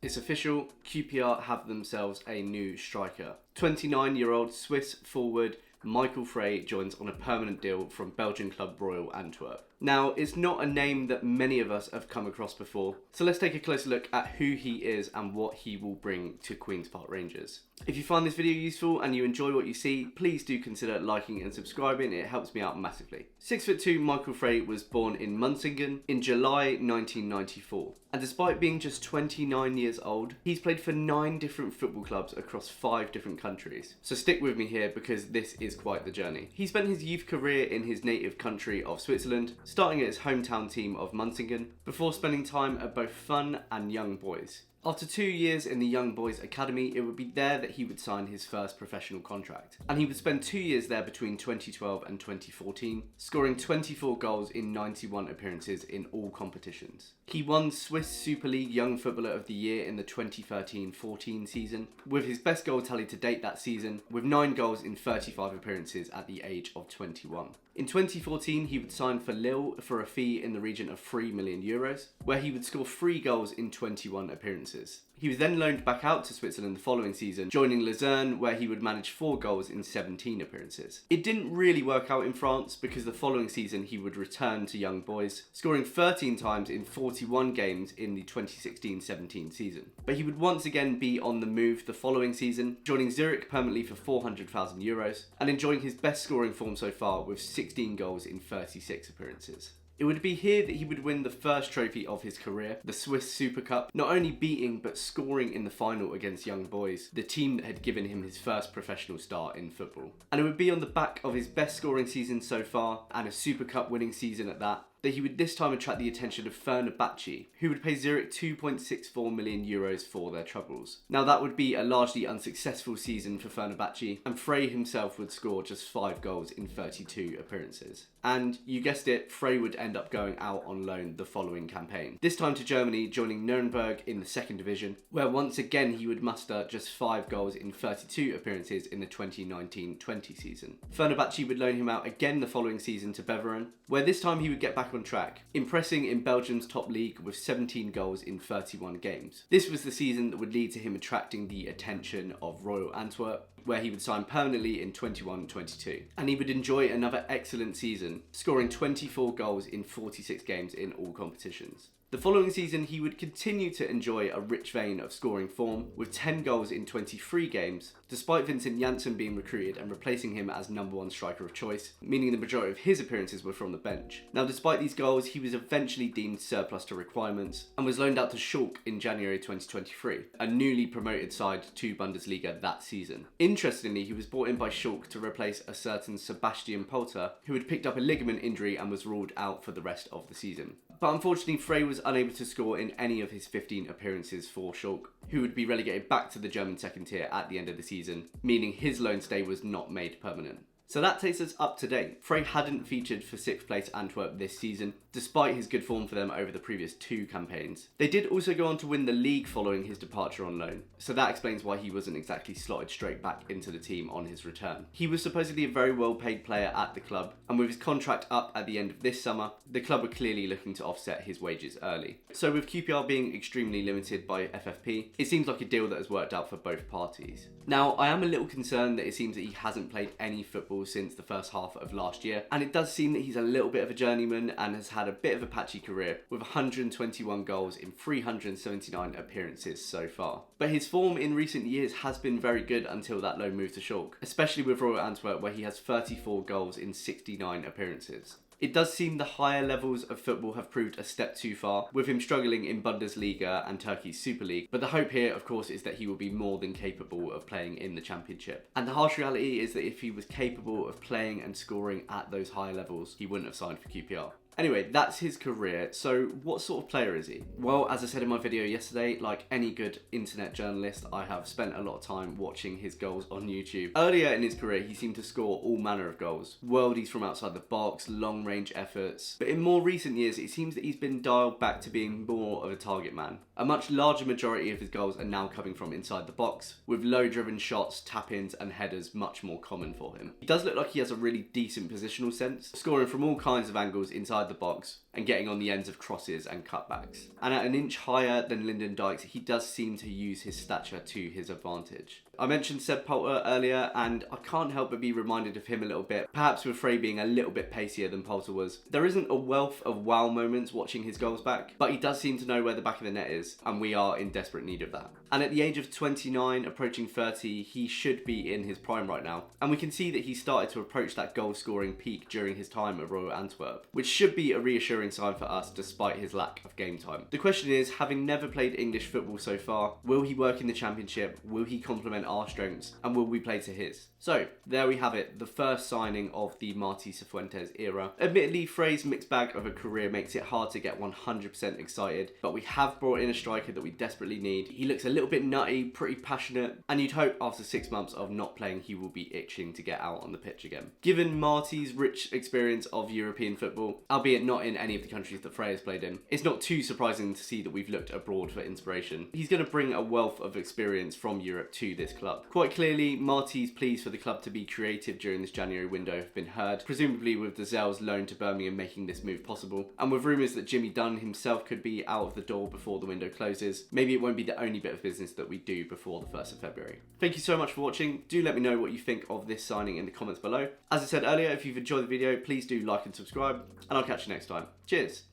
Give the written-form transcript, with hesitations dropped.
It's official, QPR have themselves a new striker. 29-year-old Swiss forward Michael Frey joins on a permanent deal from Belgian club Royal Antwerp. Now, it's not a name that many of us have come across before, so let's take a closer look at who he is and what he will bring to Queen's Park Rangers. If you find this video useful and you enjoy what you see, please do consider liking and subscribing, it helps me out massively. 6'2" Michael Frey was born in Munsingen in July 1994, and despite being just 29 years old, he's played for 9 different football clubs across 5 different countries. So stick with me here because this is quite the journey. He spent his youth career in his native country of Switzerland, starting at his hometown team of Munsingen, before spending time at both Fun and Young Boys. After 2 years in the Young Boys Academy, it would be there that he would sign his first professional contract. And he would spend 2 years there between 2012 and 2014, scoring 24 goals in 91 appearances in all competitions. He won Swiss Super League Young Footballer of the Year in the 2013-14 season, with his best goal tally to date that season, with 9 goals in 35 appearances at the age of 21. In 2014, he would sign for Lille for a fee in the region of €3 million, where he would score 3 goals in 21 appearances. He was then loaned back out to Switzerland the following season, joining Luzern, where he would manage 4 goals in 17 appearances. It didn't really work out in France because the following season he would return to Young Boys, scoring 13 times in 41 games in the 2016-17 season. But he would once again be on the move the following season, joining Zurich permanently for €400,000 and enjoying his best scoring form so far with 16 goals in 36 appearances. It would be here that he would win the first trophy of his career, the Swiss Super Cup, not only beating but scoring in the final against Young Boys, the team that had given him his first professional start in football. And it would be on the back of his best scoring season so far, and a Super Cup winning season at that he would this time attract the attention of Fenerbahce, who would pay Zurich €2.64 million for their troubles. Now that would be a largely unsuccessful season for Fenerbahce, and Frey himself would score just 5 goals in 32 appearances. And you guessed it, Frey would end up going out on loan the following campaign. This time to Germany, joining Nuremberg in the 2nd division, where once again he would muster just 5 goals in 32 appearances in the 2019-20 season. Fenerbahce would loan him out again the following season to Beveren, where this time he would get back on track, impressing in Belgium's top league with 17 goals in 31 games. This was the season that would lead to him attracting the attention of Royal Antwerp, where he would sign permanently in 21-22. And he would enjoy another excellent season, scoring 24 goals in 46 games in all competitions. The following season, he would continue to enjoy a rich vein of scoring form, with 10 goals in 23 games, despite Vincent Janssen being recruited and replacing him as #1 striker of choice, meaning the majority of his appearances were from the bench. Now, despite these goals, he was eventually deemed surplus to requirements and was loaned out to Schalke in January 2023, a newly promoted side to Bundesliga that season. Interestingly, he was brought in by Schalke to replace a certain Sebastian Polter, who had picked up a ligament injury and was ruled out for the rest of the season. But unfortunately, Frey was unable to score in any of his 15 appearances for Schalke, who would be relegated back to the German second tier at the end of the season, meaning his loan stay was not made permanent. So that takes us up to date. Frey hadn't featured for 6th place Antwerp this season, despite his good form for them over the previous 2 campaigns. They did also go on to win the league following his departure on loan, so that explains why he wasn't exactly slotted straight back into the team on his return. He was supposedly a very well paid player at the club, and with his contract up at the end of this summer, the club were clearly looking to offset his wages early. So with QPR being extremely limited by FFP, it seems like a deal that has worked out for both parties. Now, I am a little concerned that it seems that he hasn't played any football since the first half of last year, and it does seem that he's a little bit of a journeyman and has had a bit of a patchy career with 121 goals in 379 appearances so far. But his form in recent years has been very good until that loan move to Schalke, especially with Royal Antwerp, where he has 34 goals in 69 appearances. It does seem the higher levels of football have proved a step too far, with him struggling in Bundesliga and Turkey's Super League, but the hope here, of course, is that he will be more than capable of playing in the Championship. And the harsh reality is that if he was capable of playing and scoring at those higher levels, he wouldn't have signed for QPR. Anyway, that's his career. So what sort of player is he? Well, as I said in my video yesterday, like any good internet journalist, I have spent a lot of time watching his goals on YouTube. Earlier in his career, he seemed to score all manner of goals. Worldies from outside the box, long range efforts. But in more recent years, it seems that he's been dialed back to being more of a target man. A much larger majority of his goals are now coming from inside the box, with low driven shots, tap-ins and headers much more common for him. He does look like he has a really decent positional sense, scoring from all kinds of angles inside outside the box and getting on the ends of crosses and cutbacks. And at an inch higher than Lyndon Dykes, he does seem to use his stature to his advantage. I mentioned Seb Poulter earlier, and I can't help but be reminded of him a little bit, perhaps with Frey being a little bit pacier than Poulter was. There isn't a wealth of wow moments watching his goals back, but he does seem to know where the back of the net is, and we are in desperate need of that. And at the age of 29, approaching 30, he should be in his prime right now. And we can see that he started to approach that goal scoring peak during his time at Royal Antwerp, which should be a reassuring sign for us despite his lack of game time. The question is, having never played English football so far, will he work in the Championship? Will he complement our strengths? And will we play to his? So, there we have it, the first signing of the Martí Cifuentes era. Admittedly, Frey's mixed bag of a career makes it hard to get 100% excited, but we have brought in a striker that we desperately need. He looks a little bit nutty, pretty passionate, and you'd hope after 6 months of not playing he will be itching to get out on the pitch again. Given Marty's rich experience of European football, albeit not in any of the countries that Frey has played in, it's not too surprising to see that we've looked abroad for inspiration. He's going to bring a wealth of experience from Europe to this club. Quite clearly, Marty's pleas for the club to be creative during this January window have been heard, presumably with Dazell's loan to Birmingham making this move possible, and with rumours that Jimmy Dunn himself could be out of the door before the window closes. Maybe it won't be the only bit of business that we do before the 1st of February. Thank you so much for watching. Do let me know what you think of this signing in the comments below. As I said earlier, if you've enjoyed the video, please do like and subscribe, and I'll catch you next time. Cheers!